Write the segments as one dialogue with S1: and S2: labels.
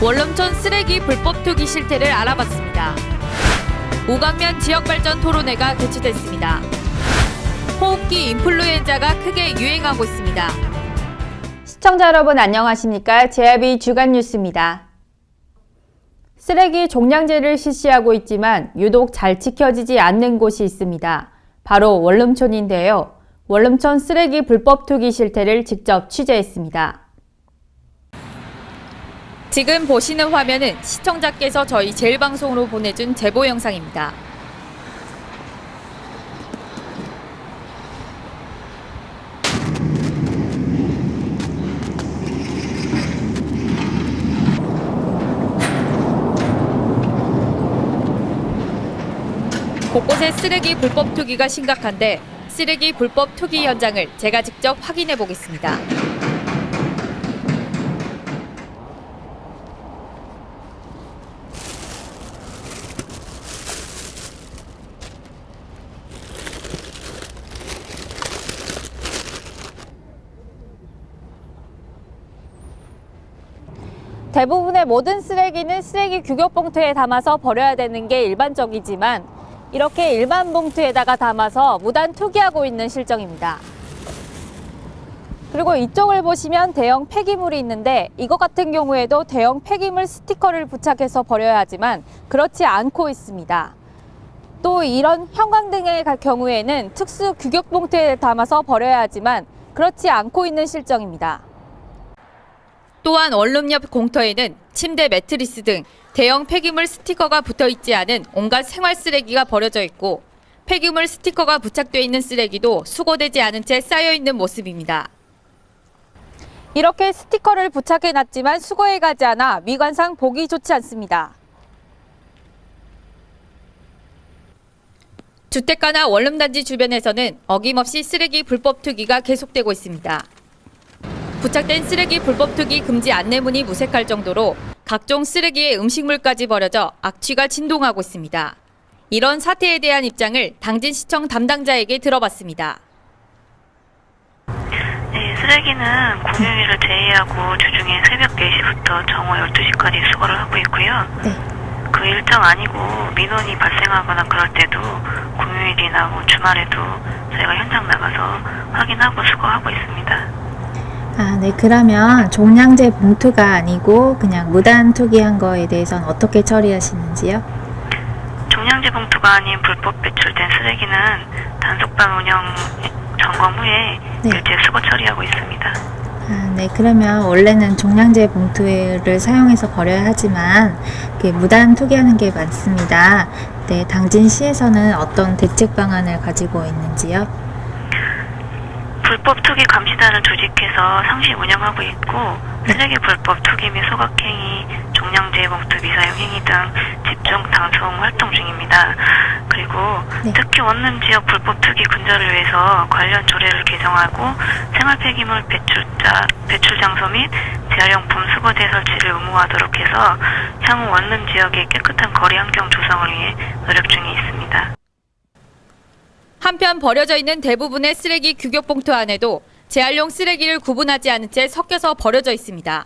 S1: 원룸촌 쓰레기 불법 투기 실태를 알아봤습니다. 오강면 지역발전 토론회가 개최됐습니다. 호흡기 인플루엔자가 크게 유행하고 있습니다.
S2: 시청자 여러분 안녕하십니까? JIB 주간 뉴스입니다. 쓰레기 종량제를 실시하고 있지만 유독 잘 지켜지지 않는 곳이 있습니다. 바로 원룸촌인데요. 원룸촌 쓰레기 불법 투기 실태를 직접 취재했습니다.
S1: 지금 보시는 화면은 시청자께서 저희 제일방송으로 보내준 제보 영상입니다. 곳곳에 쓰레기 불법 투기가 심각한데 쓰레기 불법 투기 현장을 제가 직접 확인해 보겠습니다.
S2: 대부분의 모든 쓰레기는 쓰레기 규격봉투에 담아서 버려야 되는 게 일반적이지만 이렇게 일반 봉투에다가 담아서 무단 투기하고 있는 실정입니다. 그리고 이쪽을 보시면 대형 폐기물이 있는데 이것 같은 경우에도 대형 폐기물 스티커를 부착해서 버려야 하지만 그렇지 않고 있습니다. 또 이런 형광등의 경우에는 특수 규격봉투에 담아서 버려야 하지만 그렇지 않고 있는 실정입니다.
S1: 또한 원룸 옆 공터에는 침대 매트리스 등 대형 폐기물 스티커가 붙어 있지 않은 온갖 생활 쓰레기가 버려져 있고 폐기물 스티커가 부착돼 있는 쓰레기도 수거되지 않은 채 쌓여 있는 모습입니다.
S2: 이렇게 스티커를 부착해 놨지만 수거해 가지 않아 미관상 보기 좋지 않습니다.
S1: 주택가나 원룸단지 주변에서는 어김없이 쓰레기 불법 투기가 계속되고 있습니다. 부착된 쓰레기 불법 투기 금지 안내문이 무색할 정도로 각종 쓰레기에 음식물까지 버려져 악취가 진동하고 있습니다. 이런 사태에 대한 입장을 당진시청 담당자에게 들어봤습니다.
S3: 네, 쓰레기는 공휴일을 제외하고 주중에 새벽 4시부터 정오 12시까지 수거를 하고 있고요.
S2: 네.
S3: 그 일정 아니고 민원이 발생하거나 그럴 때도 공휴일이나 주말에도 저희가 현장 나가서 확인하고 수거하고 있습니다.
S4: 네. 그러면 종량제 봉투가 아니고 그냥 무단 투기한 거에 대해서는 어떻게 처리하시는지요?
S3: 종량제 봉투가 아닌 불법 배출된 쓰레기는 단속반 운영 점검 후에
S4: 네.
S3: 일제 수거 처리하고 있습니다.
S4: 네. 그러면 원래는 종량제 봉투를 사용해서 버려야 하지만 무단 투기하는 게 많습니다. 네, 당진시에서는 어떤 대책 방안을 가지고 있는지요?
S3: 불법 투기 감시단을 조직해서 상시 운영하고 있고 쓰레기 불법 투기 및 소각행위, 종량제 봉투 미사용 행위 등 집중 방송 활동 중입니다. 그리고 특히 원룸 지역 불법 투기 근절을 위해서 관련 조례를 개정하고 생활 폐기물 배출 장소 및 재활용품 수거대 설치를 의무화하도록 해서 향후 원룸 지역의 깨끗한 거리 환경 조성을 위해 노력 중에 있습니다.
S1: 한편 버려져 있는 대부분의 쓰레기 규격봉투 안에도 재활용 쓰레기를 구분하지 않은 채 섞여서 버려져 있습니다.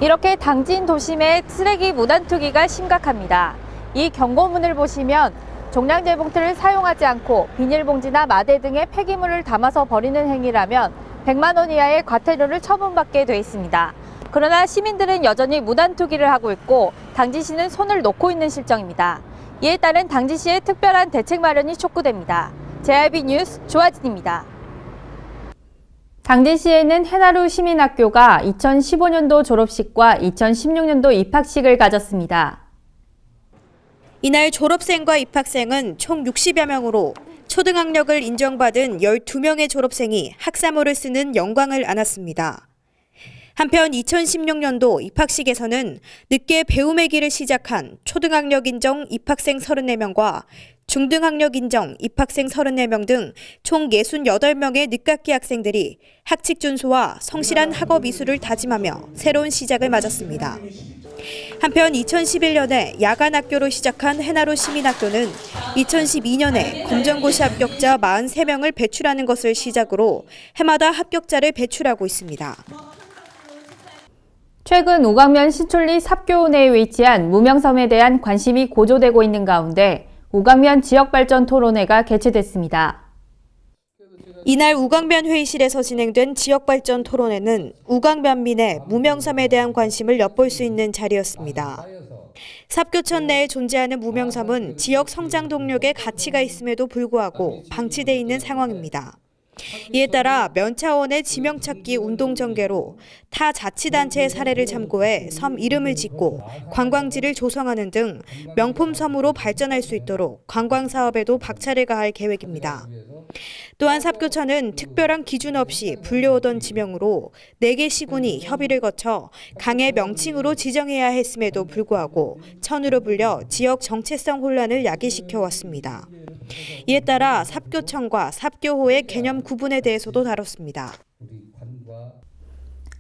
S2: 이렇게 당진 도심의 쓰레기 무단 투기가 심각합니다. 이 경고문을 보시면 종량제 봉투를 사용하지 않고 비닐봉지나 마대 등의 폐기물을 담아서 버리는 행위라면 100만 원 이하의 과태료를 처분받게 돼 있습니다. 그러나 시민들은 여전히 무단 투기를 하고 있고 당진시는 손을 놓고 있는 실정입니다. 이에 따른 당진시의 특별한 대책 마련이 촉구됩니다. JIB 뉴스 조아진입니다. 당진시에는 해나루 시민학교가 2015년도 졸업식과 2016년도 입학식을 가졌습니다.
S5: 이날 졸업생과 입학생은 총 60여 명으로 초등학력을 인정받은 12명의 졸업생이 학사모를 쓰는 영광을 안았습니다. 한편 2016년도 입학식에서는 늦게 배움의 길을 시작한 초등학력 인정 입학생 34명과 중등학력 인정 입학생 34명 등 총 68명의 늦깎이 학생들이 학칙 준수와 성실한 학업 이수를 다짐하며 새로운 시작을 맞았습니다. 한편 2011년에 야간 학교로 시작한 해나루 시민학교는 2012년에 검정고시 합격자 43명을 배출하는 것을 시작으로 해마다 합격자를 배출하고 있습니다.
S1: 최근 오강면 신촌리 삽교호 내에 위치한 무명섬에 대한 관심이 고조되고 있는 가운데 오강면 지역발전 토론회가 개최됐습니다.
S5: 이날 우강면 회의실에서 진행된 지역발전 토론회는 우강면민의 무명섬에 대한 관심을 엿볼 수 있는 자리였습니다. 삽교천 내에 존재하는 무명섬은 지역 성장 동력에 가치가 있음에도 불구하고 방치돼 있는 상황입니다. 이에 따라 면차원의 지명찾기 운동 전개로 타 자치단체의 사례를 참고해 섬 이름을 짓고 관광지를 조성하는 등 명품 섬으로 발전할 수 있도록 관광 사업에도 박차를 가할 계획입니다. 또한 삽교천은 특별한 기준 없이 불려오던 지명으로 4개 시군이 협의를 거쳐 강의 명칭으로 지정해야 했음에도 불구하고 천으로 불려 지역 정체성 혼란을 야기시켜 왔습니다. 이에 따라 삽교천과 삽교호의 개념 구분에 대해서도 다뤘습니다.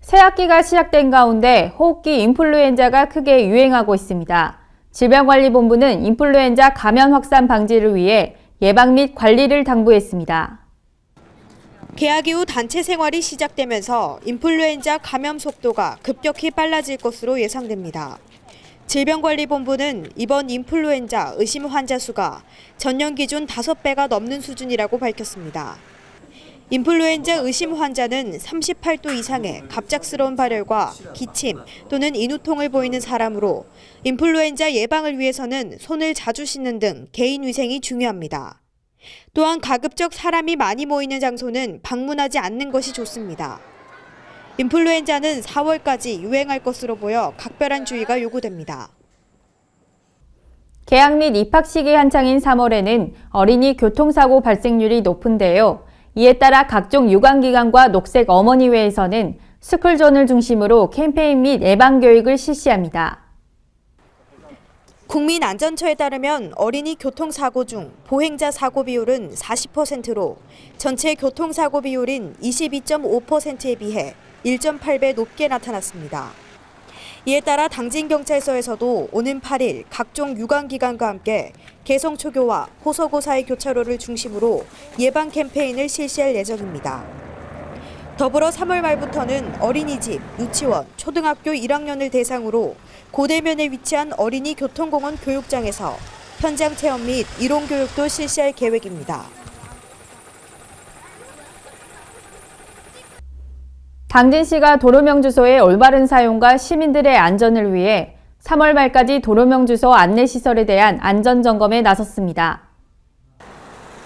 S1: 새학기가 시작된 가운데 호흡기 인플루엔자가 크게 유행하고 있습니다. 질병관리본부는 인플루엔자 감염 확산 방지를 위해 예방 및 관리를 당부했습니다.
S5: 개학 이후 단체 생활이 시작되면서 인플루엔자 감염 속도가 급격히 빨라질 것으로 예상됩니다. 질병관리본부는 이번 인플루엔자 의심 환자 수가 전년 기준 5배가 넘는 수준이라고 밝혔습니다. 인플루엔자 의심 환자는 38도 이상의 갑작스러운 발열과 기침 또는 인후통을 보이는 사람으로 인플루엔자 예방을 위해서는 손을 자주 씻는 등 개인 위생이 중요합니다. 또한 가급적 사람이 많이 모이는 장소는 방문하지 않는 것이 좋습니다. 인플루엔자는 4월까지 유행할 것으로 보여 각별한 주의가 요구됩니다.
S1: 개학 및 입학 시기 한창인 3월에는 어린이 교통사고 발생률이 높은데요. 이에 따라 각종 유관기관과 녹색 어머니회에서는 스쿨존을 중심으로 캠페인 및 예방교육을 실시합니다.
S5: 국민안전처에 따르면 어린이 교통사고 중 보행자 사고 비율은 40%로 전체 교통사고 비율인 22.5%에 비해 1.8배 높게 나타났습니다. 이에 따라 당진경찰서에서도 오는 8일 각종 유관기관과 함께 개성초교와 호서고 사이 교차로를 중심으로 예방 캠페인을 실시할 예정입니다. 더불어 3월 말부터는 어린이집, 유치원, 초등학교 1학년을 대상으로 고대면에 위치한 어린이 교통공원 교육장에서 현장 체험 및 이론 교육도 실시할 계획입니다.
S1: 당진시가 도로명 주소의 올바른 사용과 시민들의 안전을 위해 3월 말까지 도로명 주소 안내시설에 대한 안전점검에 나섰습니다.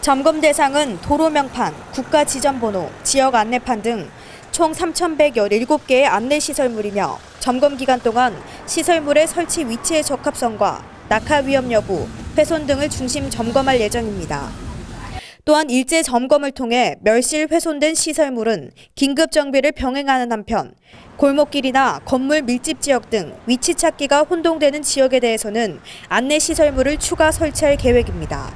S5: 점검 대상은 도로명판, 국가지점번호, 지역 안내판 등 총 3,117개의 안내시설물이며 점검 기간 동안 시설물의 설치 위치의 적합성과 낙하 위험 여부, 훼손 등을 중심 점검할 예정입니다. 또한 일제 점검을 통해 멸실 훼손된 시설물은 긴급 정비를 병행하는 한편 골목길이나 건물 밀집 지역 등 위치 찾기가 혼동되는 지역에 대해서는 안내시설물을 추가 설치할 계획입니다.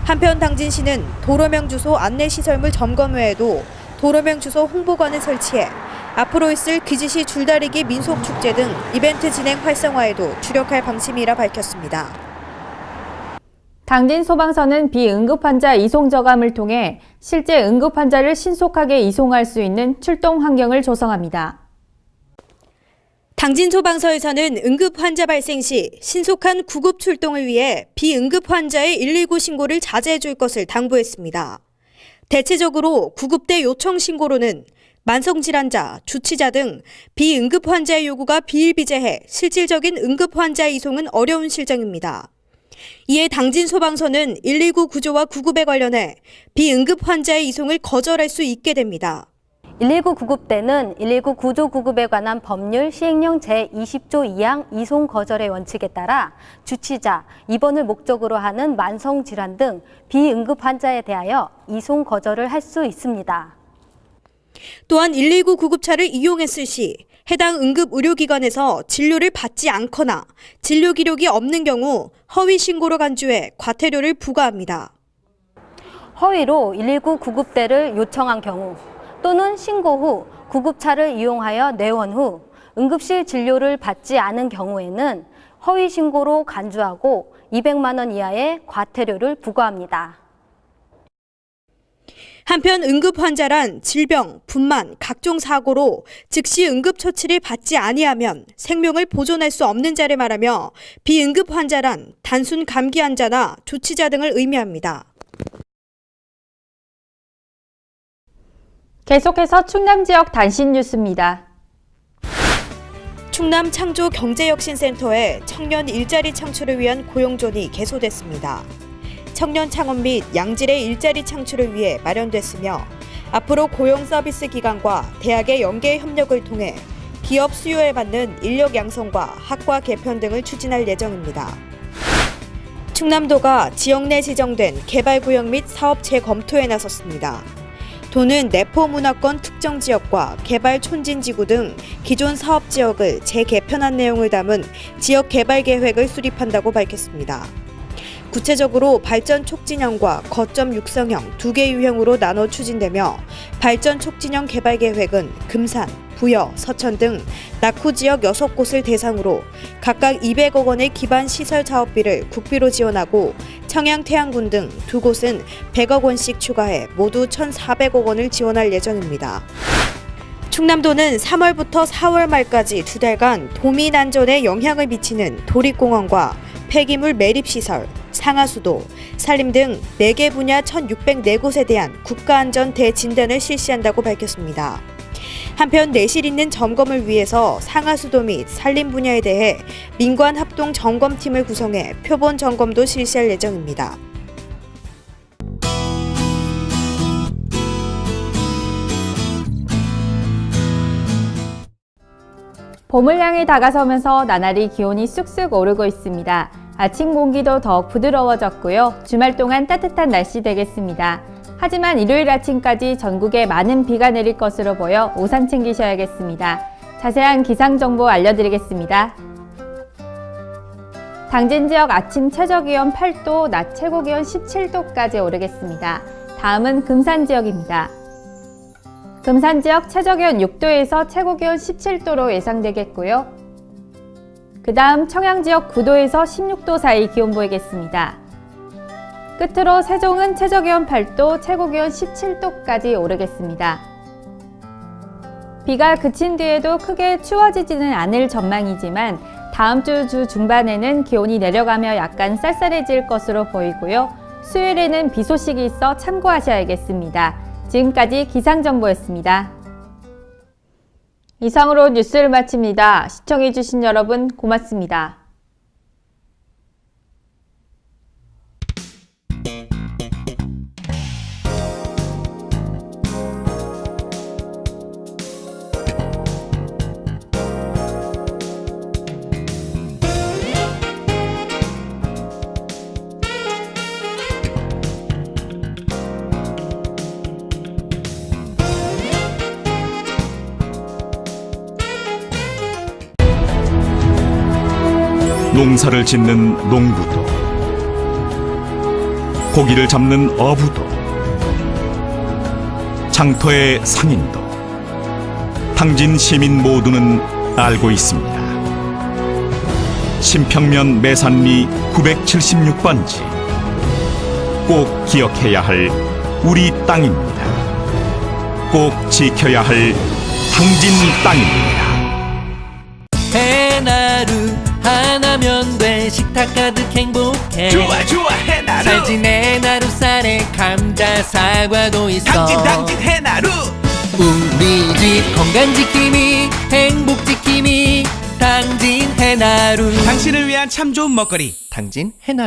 S5: 한편 당진시는 도로명 주소 안내시설물 점검 외에도 도로명 주소 홍보관을 설치해 앞으로 있을 귀지시 줄다리기 민속축제 등 이벤트 진행 활성화에도 주력할 방침이라 밝혔습니다.
S1: 당진 소방서는 비응급환자 이송 저감을 통해 실제 응급환자를 신속하게 이송할 수 있는 출동 환경을 조성합니다.
S5: 당진 소방서에서는 응급 환자 발생 시 신속한 구급 출동을 위해 비응급 환자의 119 신고를 자제해 줄 것을 당부했습니다. 대체적으로 구급대 요청 신고로는 만성질환자, 주치자 등 비응급 환자의 요구가 비일비재해 실질적인 응급 환자 이송은 어려운 실정입니다. 이에 당진 소방서는 119 구조와 구급에 관련해 비응급 환자의 이송을 거절할 수 있게 됩니다.
S6: 119 구급대는 119 구조 구급에 관한 법률 시행령 제20조 2항 이송 거절의 원칙에 따라 주치자, 입원을 목적으로 하는 만성질환 등 비응급 환자에 대하여 이송 거절을 할 수 있습니다.
S5: 또한 119 구급차를 이용했을 시 해당 응급의료기관에서 진료를 받지 않거나 진료 기록이 없는 경우 허위 신고로 간주해 과태료를 부과합니다.
S6: 허위로 119 구급대를 요청한 경우 또는 신고 후 구급차를 이용하여 내원 후 응급실 진료를 받지 않은 경우에는 허위 신고로 간주하고 200만 원 이하의 과태료를 부과합니다.
S5: 한편 응급 환자란 질병, 분만, 각종 사고로 즉시 응급 처치를 받지 아니하면 생명을 보존할 수 없는 자를 말하며 비응급 환자란 단순 감기 환자나 조치자 등을 의미합니다.
S2: 계속해서 충남 지역 단신 뉴스입니다.
S5: 충남 창조경제혁신센터에 청년 일자리 창출을 위한 고용존이 개소됐습니다. 청년 창업 및 양질의 일자리 창출을 위해 마련됐으며 앞으로 고용 서비스 기관과 대학의 연계 협력을 통해 기업 수요에 맞는 인력 양성과 학과 개편 등을 추진할 예정입니다. 충남도가 지역 내 지정된 개발구역 및 사업 재검토에 나섰습니다. 도는 내포 문화권 특정 지역과 개발 촌진지구 등 기존 사업 지역을 재개편한 내용을 담은 지역 개발 계획을 수립한다고 밝혔습니다. 구체적으로 발전 촉진형과 거점 육성형 두 개 유형으로 나눠 추진되며 발전 촉진형 개발 계획은 금산, 부여, 서천 등 낙후 지역 6곳을 대상으로 각각 200억 원의 기반 시설 사업비를 국비로 지원하고 청양 태안군 등 두 곳은 100억 원씩 추가해 모두 1,400억 원을 지원할 예정입니다. 충남도는 3월부터 4월 말까지 2달간 도민 안전에 영향을 미치는 도립공원과 폐기물 매립시설, 상하수도, 산림 등 4개 분야 1,604곳에 대한 국가안전 대진단을 실시한다고 밝혔습니다. 한편 내실 있는 점검을 위해서 상하수도 및 산림 분야에 대해 민관 합동 점검팀을 구성해 표본 점검도 실시할 예정입니다.
S2: 봄을 향해 다가서면서 나날이 기온이 쑥쑥 오르고 있습니다. 아침 공기도 더욱 부드러워졌고요. 주말 동안 따뜻한 날씨 되겠습니다. 하지만 일요일 아침까지 전국에 많은 비가 내릴 것으로 보여 우산 챙기셔야겠습니다. 자세한 기상 정보 알려드리겠습니다. 당진 지역 아침 최저기온 8도, 낮 최고기온 17도까지 오르겠습니다. 다음은 금산 지역입니다. 금산 지역 최저기온 6도에서 최고기온 17도로 예상되겠고요. 그 다음 청양 지역 9도에서 16도 사이 기온 보이겠습니다. 끝으로 세종은 최저기온 8도, 최고기온 17도까지 오르겠습니다. 비가 그친 뒤에도 크게 추워지지는 않을 전망이지만 다음 주 중반에는 기온이 내려가며 약간 쌀쌀해질 것으로 보이고요. 수요일에는 비 소식이 있어 참고하셔야겠습니다. 지금까지 기상정보였습니다. 이상으로 뉴스를 마칩니다. 시청해주신 여러분 고맙습니다.
S7: 농사를 짓는 농부도, 고기를 잡는 어부도, 장터의 상인도, 당진 시민 모두는 알고 있습니다. 신평면 매산리 976번지, 꼭 기억해야 할 우리 땅입니다. 꼭 지켜야 할 당진 땅입니다.
S8: 해나루 하나면 돼. 식탁 가득 행복해.
S9: 좋아 해나루.
S8: 살진 해나루 쌀에 감자 사과도 있어.
S9: 당진 해나루.
S8: 우리 집 건강 지킴이 행복 지킴이 당진 해나루.
S9: 당신을 위한 참 좋은 먹거리 당진 해나루.